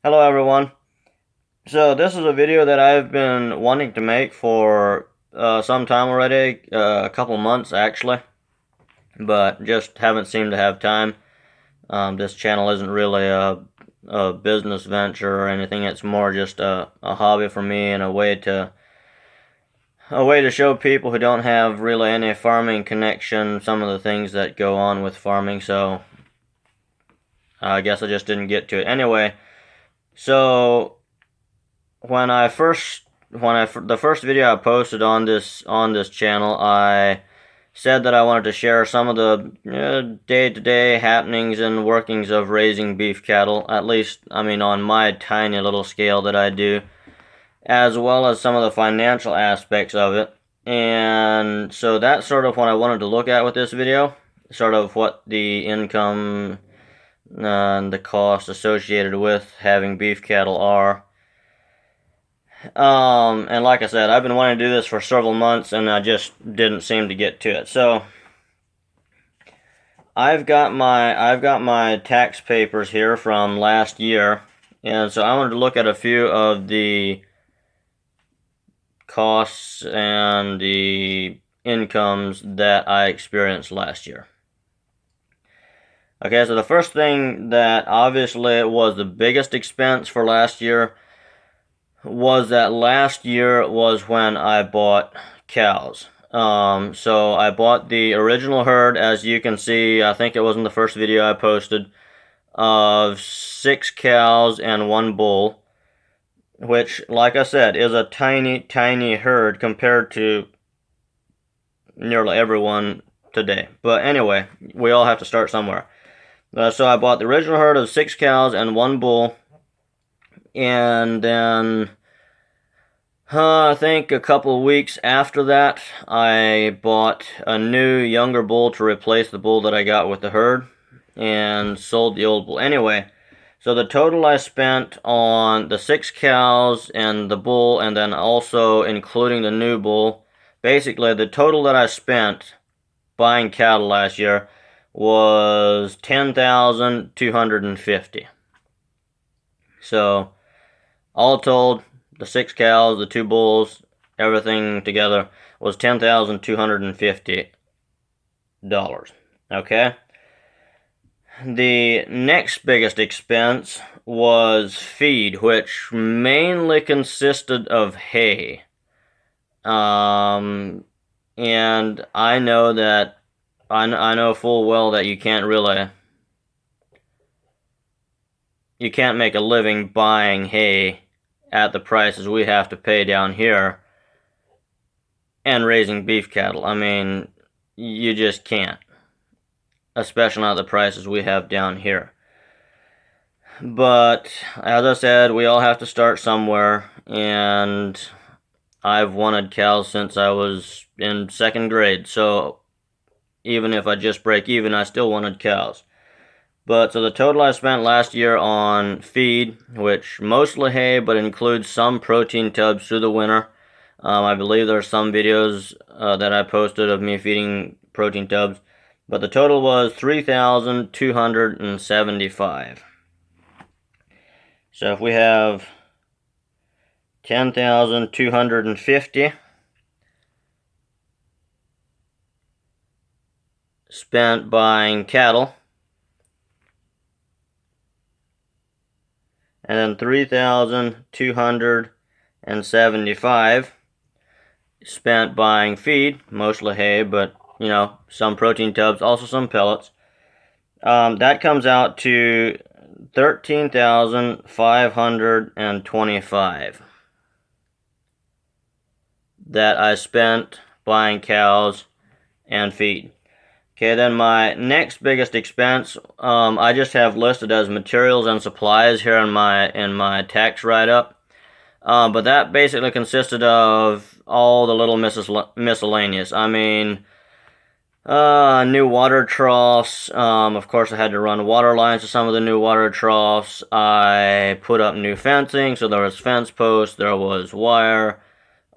Hello everyone. So this is a video that I've been wanting to make for some time already, a couple months actually, but just haven't seemed to have time. This channel isn't really a business venture or anything. It's more just a hobby for me and a way to show people who don't have really any farming connection some of the things that go on with farming. So I guess I just didn't get to it anyway. So the first video I posted on this channel, I said that I wanted to share some of the day-to-day happenings and workings of raising beef cattle, at least, I mean, on my tiny little scale that I do, as well as some of the financial aspects of it. And so that's sort of what I wanted to look at with this video, sort of what the income and the costs associated with having beef cattle are. And like I said, I've been wanting to do this for several months, and I just didn't seem to get to it. So I've got my tax papers here from last year, and so I wanted to look at a few of the costs and the incomes that I experienced last year. Okay, so the first thing that obviously was the biggest expense for last year was that last year was when I bought cows. So I bought the original herd, as you can see, I think it was in the first video I posted, of 6 cows and 1 bull, which, like I said, is a tiny, tiny herd compared to nearly everyone today. But anyway, we all have to start somewhere. So I bought the original herd of 6 cows and 1 bull, and then I think a couple of weeks after that, I bought a new younger bull to replace the bull that I got with the herd, and sold the old bull. Anyway, so the total I spent on the 6 cows and the bull, and then also including the new bull, basically the total that I spent buying cattle last year was $10,250. So all told, the 6 cows, the 2 bulls, everything together was $10,250. Okay? The next biggest expense was feed, which mainly consisted of hay. And I know that I know full well that you can't make a living buying hay at the prices we have to pay down here and raising beef cattle. I mean, you just can't, especially not the prices we have down here. But as I said, we all have to start somewhere, and I've wanted cows since I was in 2nd grade, so even if I just break even, I still wanted cows. But so the total I spent last year on feed, which mostly hay, but includes some protein tubs through the winter. I believe there are some videos that I posted of me feeding protein tubs, but the total was $3,275. So if we have 10,250 spent buying cattle, and then 3,275 spent buying feed, mostly hay, but some protein tubs, also some pellets. That comes out to 13,525 that I spent buying cows and feed. Okay, then my next biggest expense, I just have listed as materials and supplies here in my tax write-up. But that basically consisted of all the little miscellaneous. I mean, new water troughs. Of course, I had to run water lines to some of the new water troughs. I put up new fencing, so there was fence posts, there was wire,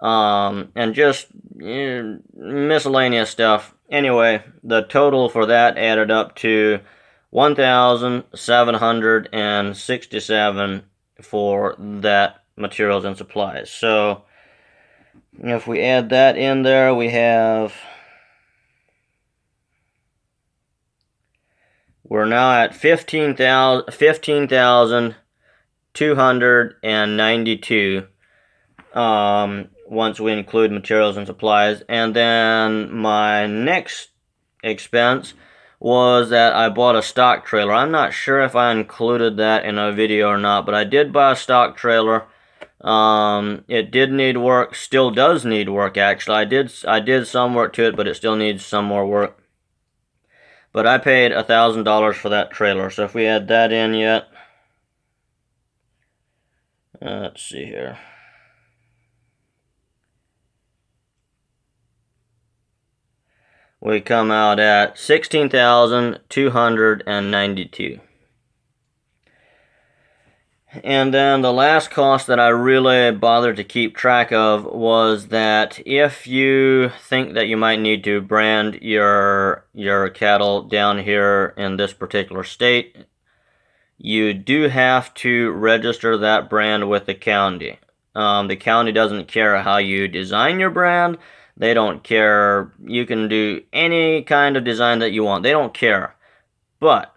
and just miscellaneous stuff. Anyway, the total for that added up to $1,767 for that materials and supplies. So if we add that in there, we're now at 15,292 once we include materials and supplies. And then my next expense was that I bought a stock trailer. I'm not sure if I included that in a video or not, but I did buy a stock trailer. It did need work, still does need work actually. I did some work to it, but it still needs some more work. But I paid $1,000 for that trailer. So if we add that in yet, let's see here. We come out at $16,292. And then the last cost that I really bothered to keep track of was that if you think that you might need to brand your cattle down here in this particular state, you do have to register that brand with the county. The county doesn't care how you design your brand. They don't care. You can do any kind of design that you want. They don't care. But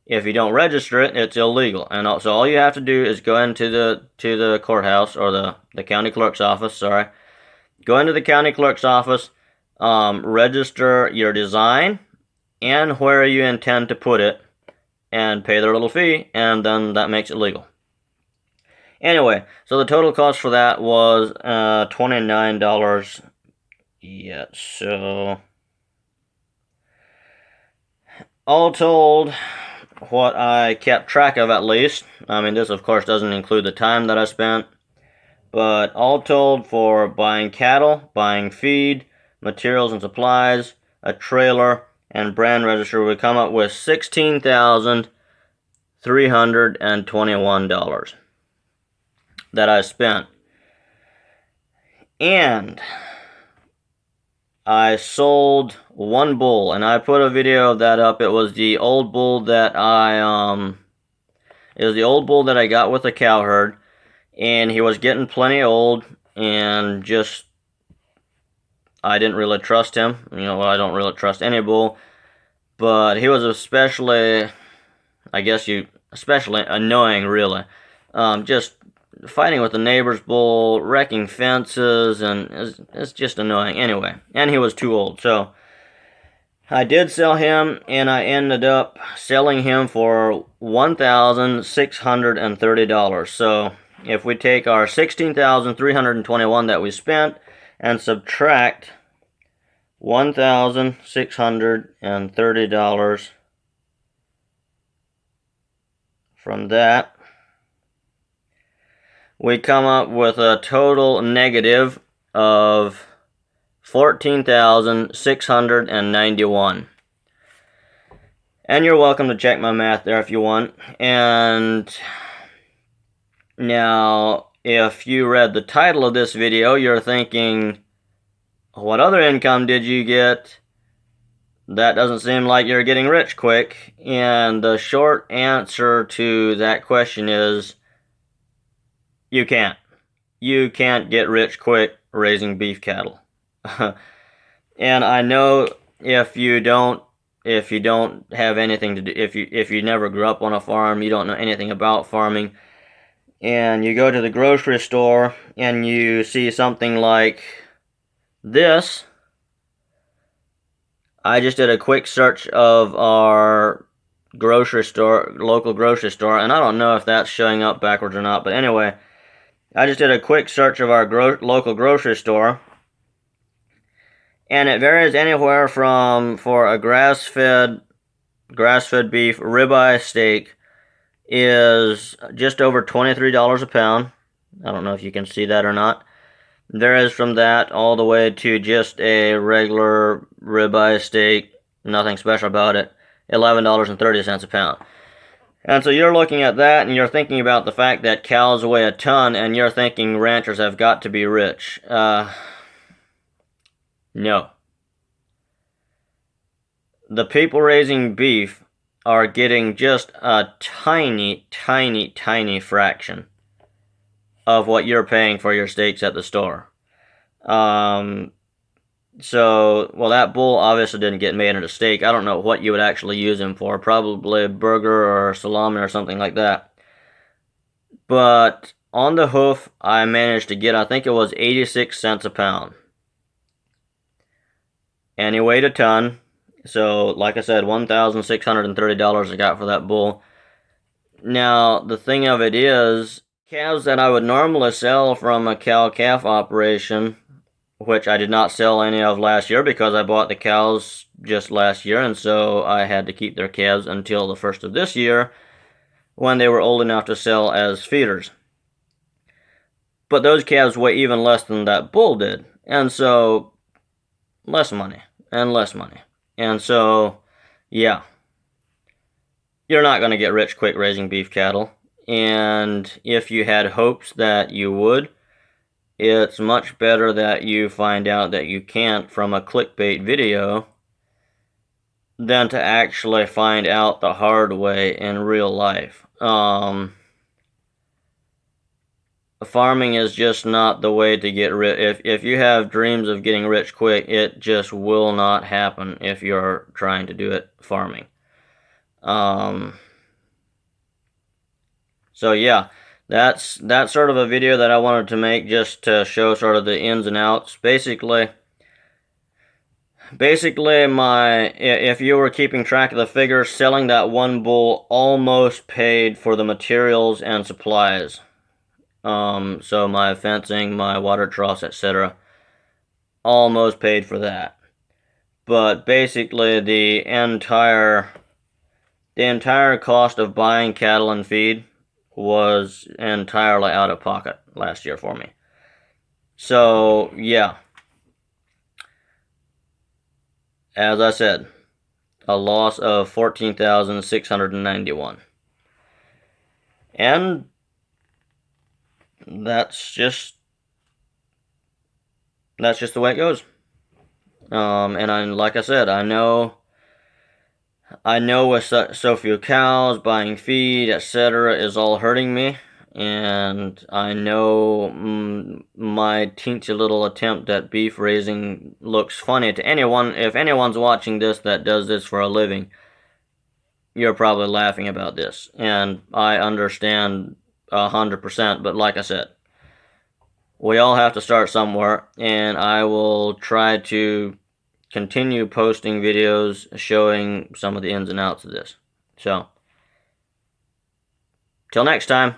if you don't register it, it's illegal. And so all you have to do is go into the courthouse, or the county clerk's office, sorry. Go into the county clerk's office, register your design and where you intend to put it, and pay their little fee, and then that makes it legal. Anyway, so the total cost for that was $29. Yeah, so all told, what I kept track of at least, I mean this of course doesn't include the time that I spent, but all told, for buying cattle, buying feed, materials and supplies, a trailer, and brand register, we come up with $16,321 that I spent. And I sold one bull, and I put a video of that up. It was the old bull that I got with the cow herd, and he was getting plenty old, and just I didn't really trust him. You know, I don't really trust any bull, but he was especially annoying, really. Just fighting with the neighbor's bull, wrecking fences, and it's just annoying. Anyway, and he was too old, so I did sell him, and I ended up selling him for $1,630. So if we take our $16,321 that we spent and subtract $1,630 from that, we come up with a total negative of $14,691. And you're welcome to check my math there if you want. And now, if you read the title of this video, you're thinking, what other income did you get? That doesn't seem like you're getting rich quick. And the short answer to that question is, you can't. You can't get rich quick raising beef cattle. And I know if you don't have anything to do, if you never grew up on a farm, you don't know anything about farming, and you go to the grocery store and you see something like this. I just did a quick search of our local grocery store, and I don't know if that's showing up backwards or not, but anyway, I just did a quick search of our local grocery store, and it varies anywhere from, for a grass-fed beef ribeye steak is just over $23 a pound. I don't know if you can see that or not. There is from that all the way to just a regular ribeye steak, nothing special about it, $11.30 a pound. And so you're looking at that, and you're thinking about the fact that cows weigh a ton, and you're thinking ranchers have got to be rich. No. The people raising beef are getting just a tiny, tiny, tiny fraction of what you're paying for your steaks at the store. So, well, that bull obviously didn't get made into steak. I don't know what you would actually use him for. Probably a burger or salami or something like that. But on the hoof, I managed to get, I think it was 86 cents a pound. And he weighed a ton. So, like I said, $1,630 I got for that bull. Now, the thing of it is, calves that I would normally sell from a cow-calf operation, which I did not sell any of last year because I bought the cows just last year, and so I had to keep their calves until the first of this year when they were old enough to sell as feeders. But those calves weigh even less than that bull did, and so less money and less money. And so, yeah, you're not going to get rich quick raising beef cattle. And if you had hopes that you would, it's much better that you find out that you can't from a clickbait video than to actually find out the hard way in real life. Farming is just not the way to get rich. If you have dreams of getting rich quick, it just will not happen if you're trying to do it farming. So yeah, that's sort of a video that I wanted to make just to show sort of the ins and outs. Basically, if you were keeping track of the figures, selling that one bull almost paid for the materials and supplies. So my fencing, my water troughs, etc., almost paid for that. But basically, the entire cost of buying cattle and feed was entirely out of pocket last year for me. So, yeah. As I said, a loss of $14,691. And that's just the way it goes. And like I said, I know with so few cows, buying feed, etc., is all hurting me. And I know my teensy little attempt at beef raising looks funny to anyone. If anyone's watching this that does this for a living, you're probably laughing about this. And I understand 100%, but like I said, we all have to start somewhere, and I will try to continue posting videos showing some of the ins and outs of this. So, till next time.